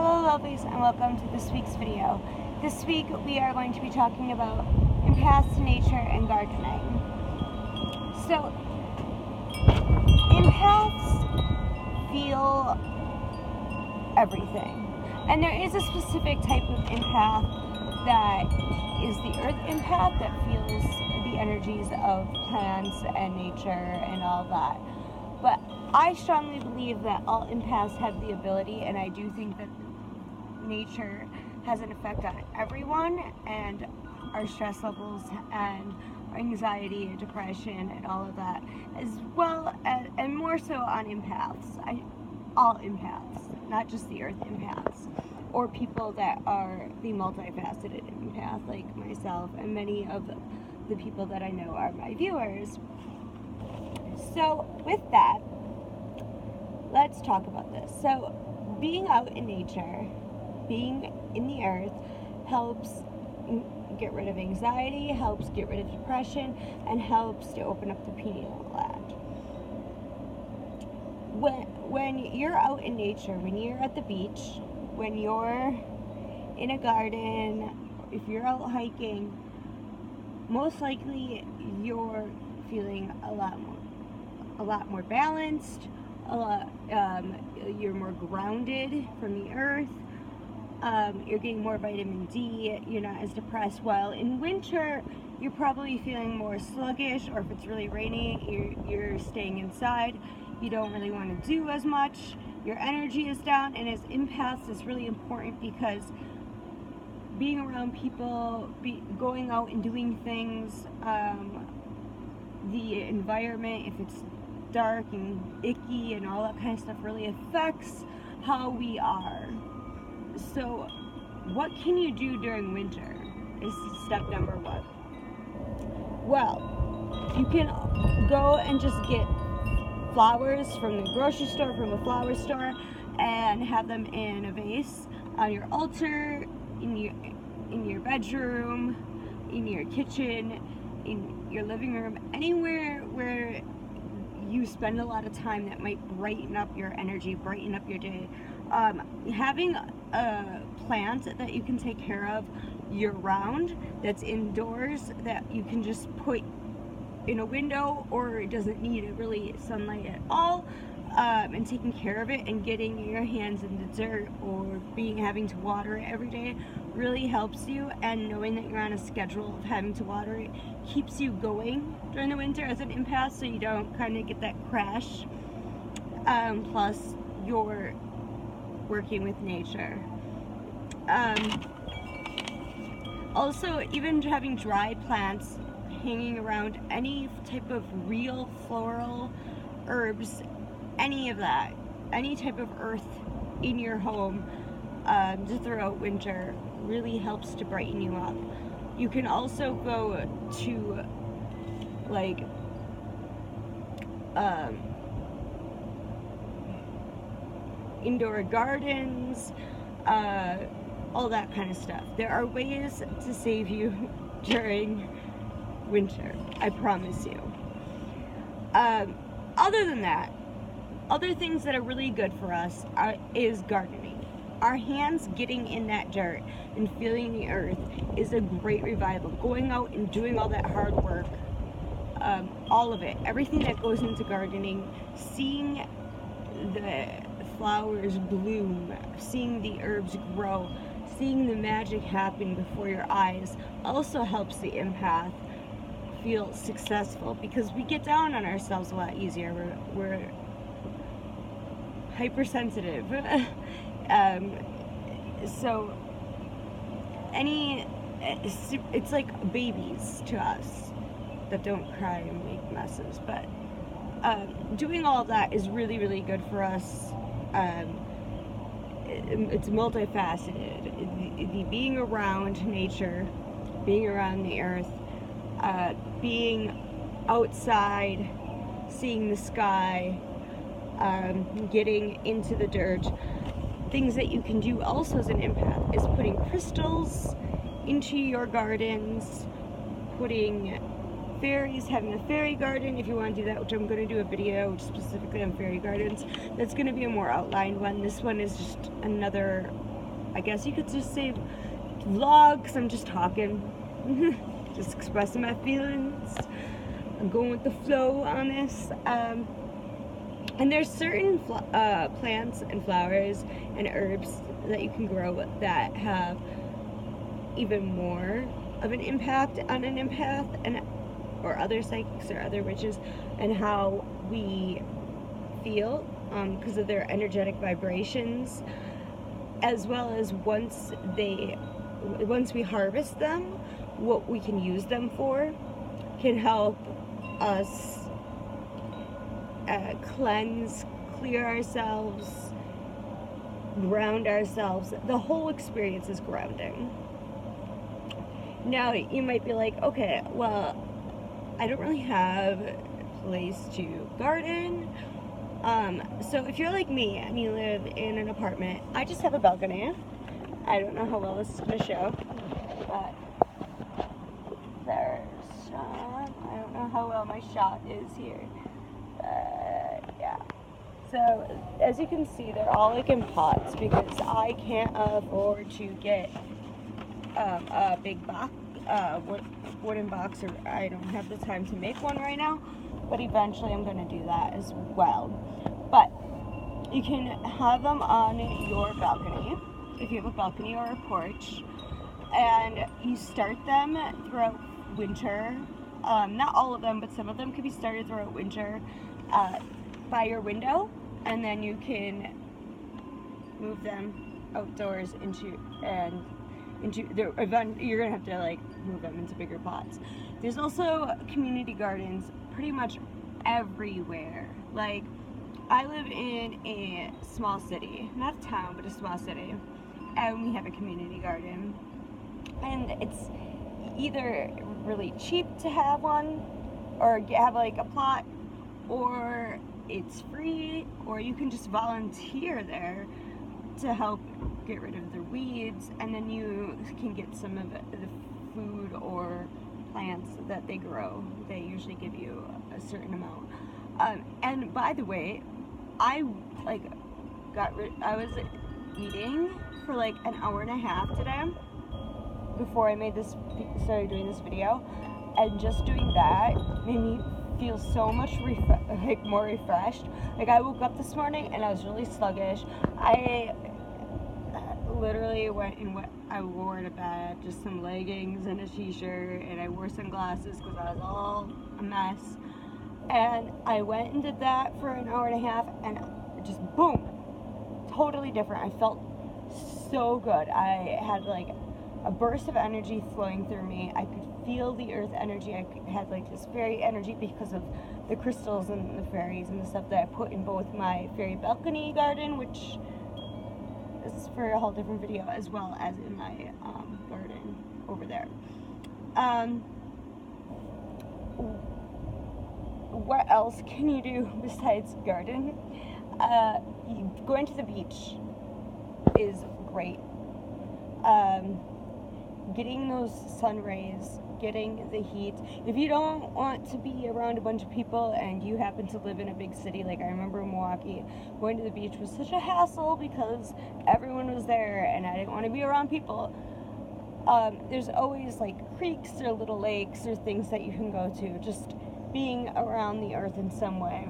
Hello lovelies and welcome to this week's video. This week we are going to be talking about empaths to nature and gardening. So, empaths feel everything. And there is a specific type of empath that is the earth empath that feels the energies of plants and nature and all that. But I strongly believe that all empaths have the ability, and I do think that nature has an effect on everyone, and our stress levels and anxiety and depression and all of that, as well as, and more so on empaths. All empaths, not just the earth empaths, or people that are the multifaceted empath like myself, and many of the people that I know are my viewers. So with that, let's talk about this. So being out in nature, being in the earth, helps get rid of anxiety, helps get rid of depression, and helps to open up the pineal gland. When you're out in nature, when you're at the beach, when you're in a garden, if you're out hiking, most likely you're feeling a lot more balanced, you're more grounded from the earth, you're getting more vitamin D, you're not as depressed. While in winter, you're probably feeling more sluggish, or if it's really raining, you're staying inside. You don't really want to do as much. Your energy is down, and as empaths, it's really important because being around people, going out and doing things, the environment, if it's dark and icky and all that kind of stuff, really affects how we are. So what can you do during winter is step number one. Well, you can go and just get flowers from the grocery store, from a flower store, and have them in a vase on your altar, in your bedroom, in your kitchen, in your living room, anywhere where you spend a lot of time that might brighten up your energy, brighten up your day. Having a plant that you can take care of year-round, that's indoors, that you can just put in a window, or it doesn't need really sunlight at all, and taking care of it and getting your hands in the dirt or having to water it every day really helps you. And knowing that you're on a schedule of having to water it keeps you going during the winter as an empath, so you don't kind of get that crash. Plus you're working with nature. Also, even having dry plants hanging around, any type of real floral herbs, any of that, any type of earth in your home throughout winter really helps to brighten you up. You can also go to like indoor gardens, all that kind of stuff. There are ways to save you during winter, I promise you. Other than that, other things that are really good for us is gardening. Our hands getting in that dirt and feeling the earth is a great revival. Going out and doing all that hard work, all of it, everything that goes into gardening, seeing the flowers bloom, seeing the herbs grow, seeing the magic happen before your eyes also helps the empath feel successful, because we get down on ourselves a lot easier. We're hypersensitive. So it's like babies to us that don't cry and make messes, but doing all of that is really, really good for us. It's multifaceted. The being around nature, being around the earth, being outside, seeing the sky, getting into the dirt. Things that you can do also as an empath is putting crystals into your gardens, putting fairies, having a fairy garden if you want to do that, which I'm going to do a video specifically on fairy gardens. That's going to be a more outlined one. This one is just another I guess you could just say vlog, because I'm just talking, just expressing my feelings. I'm going with the flow on this. And there's certain plants and flowers and herbs that you can grow that have even more of an impact on an empath or other psychics or other witches, and how we feel because of their energetic vibrations, as well as once we harvest them, what we can use them for can help us cleanse, clear ourselves, ground ourselves. The whole experience is grounding. Now, you might be like, okay, well, I don't really have a place to garden. So if you're like me and you live in an apartment, I just have a balcony. I don't know how well this is going to show, but there's I don't know how well my shot is here. Yeah. So as you can see, they're all like in pots because I can't afford to get a big box, wooden box, or I don't have the time to make one right now. But eventually, I'm going to do that as well. But you can have them on your balcony if you have a balcony or a porch, and you start them throughout winter. Not all of them, but some of them can be started throughout winter by your window, and then you can move them outdoors into the event. You're gonna have to like move them into bigger pots. There's also community gardens pretty much everywhere. Like, I live in a small city, not a town, but a small city, and we have a community garden, and it's either really cheap to have one or have like a plot, or it's free, or you can just volunteer there to help get rid of the weeds, and then you can get some of the food or plants that they grow. They usually give you a certain amount. And by the way, I was eating for like an hour and a half today before I started doing this video, and just doing that made me feel so much more refreshed. Like, I woke up this morning and I was really sluggish. I literally I wore to bed just some leggings and a t-shirt, and I wore sunglasses because I was all a mess. And I went and did that for an hour and a half, and just boom, totally different. I felt so good. I had like a burst of energy flowing through me. I could feel the earth energy. I had like this fairy energy because of the crystals and the fairies and the stuff that I put in both my fairy balcony garden, which is for a whole different video, as well as in my garden over there. What else can you do besides garden? Going to the beach is great. Getting those sun rays, getting the heat. If you don't want to be around a bunch of people and you happen to live in a big city, like I remember in Milwaukee, going to the beach was such a hassle because everyone was there and I didn't want to be around people. There's always like creeks or little lakes or things that you can go to, just being around the earth in some way.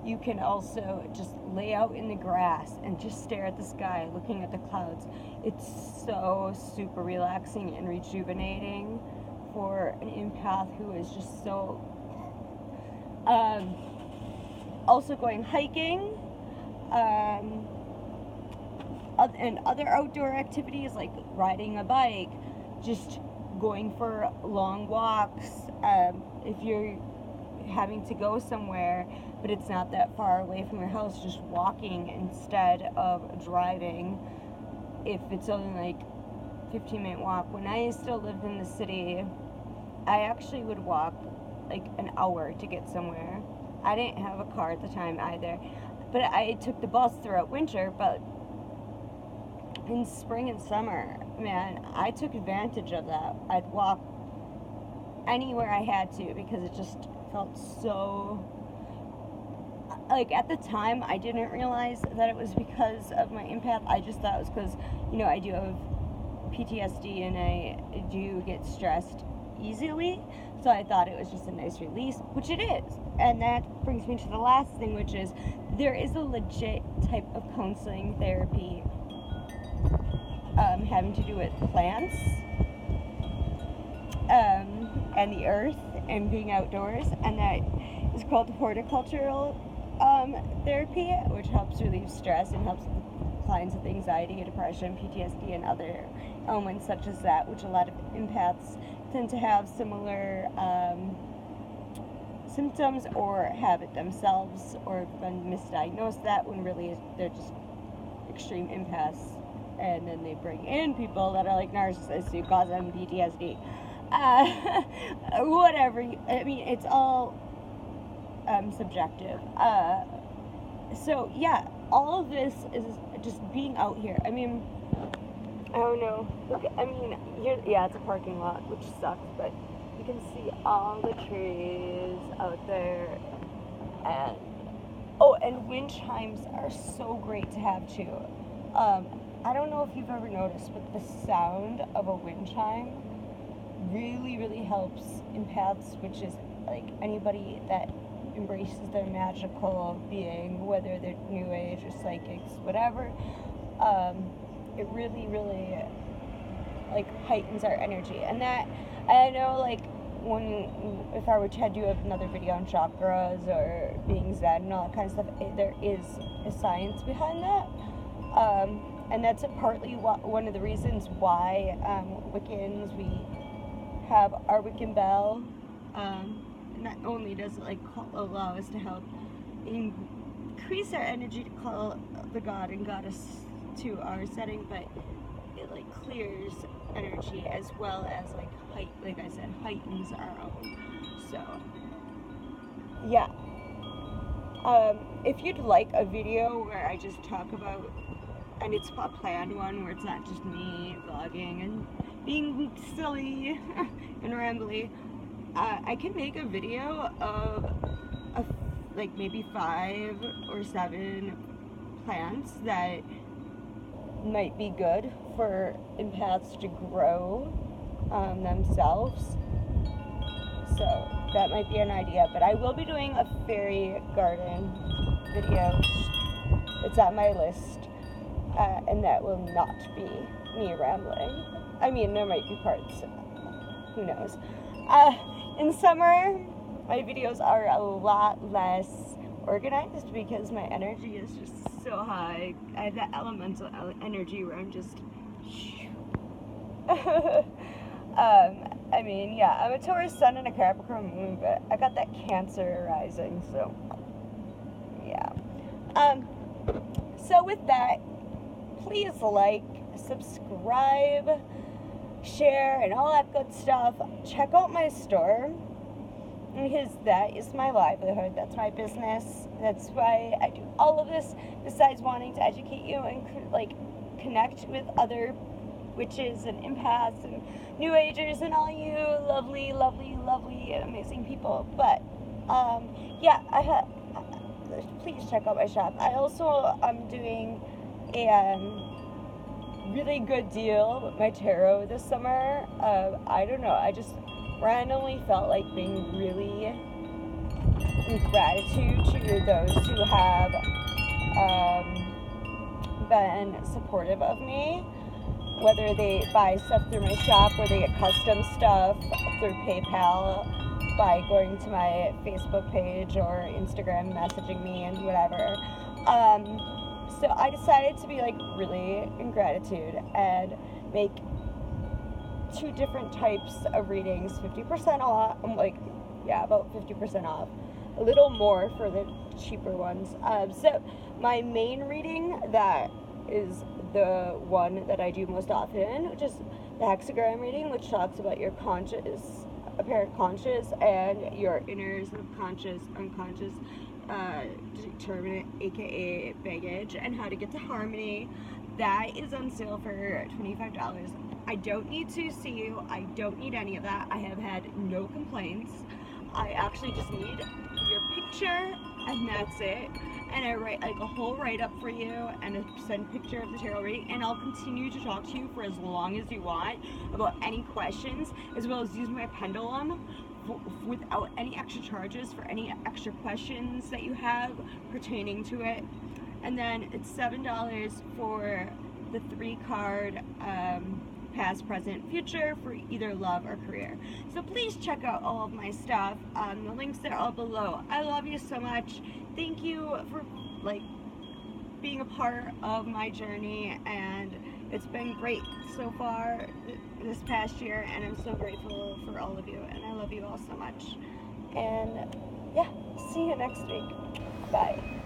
You can also just lay out in the grass and just stare at the sky, looking at the clouds. It's so super relaxing and rejuvenating for an empath who is just so... also going hiking, and other outdoor activities like riding a bike, just going for long walks. If you're having to go somewhere but it's not that far away from your house, just walking instead of driving. If it's only like 15-minute walk. When I still lived in the city, I actually would walk like an hour to get somewhere. I didn't have a car at the time either, but I took the bus throughout winter. But in spring and summer, man, I took advantage of that. I'd walk anywhere I had to because it just felt so... like, at the time, I didn't realize that it was because of my empath. I just thought it was because, I do have PTSD and I do get stressed easily. So I thought it was just a nice release, which it is. And that brings me to the last thing, which is there is a legit type of counseling therapy having to do with plants and the earth and being outdoors, and that is called horticultural therapy, which helps relieve stress and helps with signs of anxiety, depression, PTSD, and other elements such as that, which a lot of empaths tend to have similar symptoms or have it themselves or been misdiagnosed that when really they're just extreme empaths, and then they bring in people that are like narcissists who cause them PTSD. Whatever. I mean, it's all subjective. So yeah, all of this is just being out here. I mean, I don't know. Look, I mean, here, yeah, it's a parking lot, which sucks, but you can see all the trees out there, and wind chimes are so great to have too. I don't know if you've ever noticed, but the sound of a wind chime really, really helps empaths, which is like anybody that embraces their magical being, whether they're new age or psychics, whatever. It really, really like heightens our energy, and that I know, like, if I were to do another video on chakras or being Zen and all that kind of stuff, there is a science behind that, and that's partly one of the reasons why Wiccans, we have our Wiccan bell. Not only does it allow us to help increase our energy to call the god and goddess to our setting, but it clears energy as well as like I said, heightens our own. So yeah, if you'd like a video where I just talk about, and it's a planned one where it's not just me vlogging and being silly and rambly, I can make a video of maybe 5 or 7 plants that might be good for empaths to grow themselves. So that might be an idea, but I will be doing a fairy garden video. It's on my list, and that will not be me rambling. I mean, there might be parts, who knows. In summer, my videos are a lot less organized because my energy is just so high. I have that elemental energy where I'm just I mean, yeah, I'm a Taurus sun and a Capricorn moon, but I got that Cancer rising, so yeah. So with that, please like, subscribe, share, and all that good stuff. Check out my store, because that is my livelihood. That's my business. That's why I do all of this, besides wanting to educate you and connect with other witches and empaths and new agers and all you lovely, lovely, lovely and amazing people. But yeah, please check out my shop. I also am doing a really good deal with my tarot this summer. I don't know, I just randomly felt like being really in gratitude to those who have been supportive of me, whether they buy stuff through my shop or they get custom stuff through PayPal by going to my Facebook page or Instagram messaging me and whatever. So I decided to be really in gratitude and make 2 different types of readings, 50% off. About 50% off. A little more for the cheaper ones. So my main reading, that is the one that I do most often, which is the hexagram reading, which talks about your conscious, apparent conscious, and your inner subconscious, unconscious, determinant, aka baggage, and how to get to harmony. That is on sale for $25. I don't need to see you. I don't need any of that. I have had no complaints. I actually just need your picture and that's it. And I write like a whole write-up for you and a send picture of the tarot reading, and I'll continue to talk to you for as long as you want about any questions, as well as use my pendulum without any extra charges for any extra questions that you have pertaining to it. And then it's $7 for the 3-card past, present, future for either love or career. So please check out all of my stuff. The links are all below. I love you so much. Thank you for being a part of my journey, and it's been great so far this past year, and I'm so grateful for all of you, and I love you all so much. And yeah, see you next week. Bye.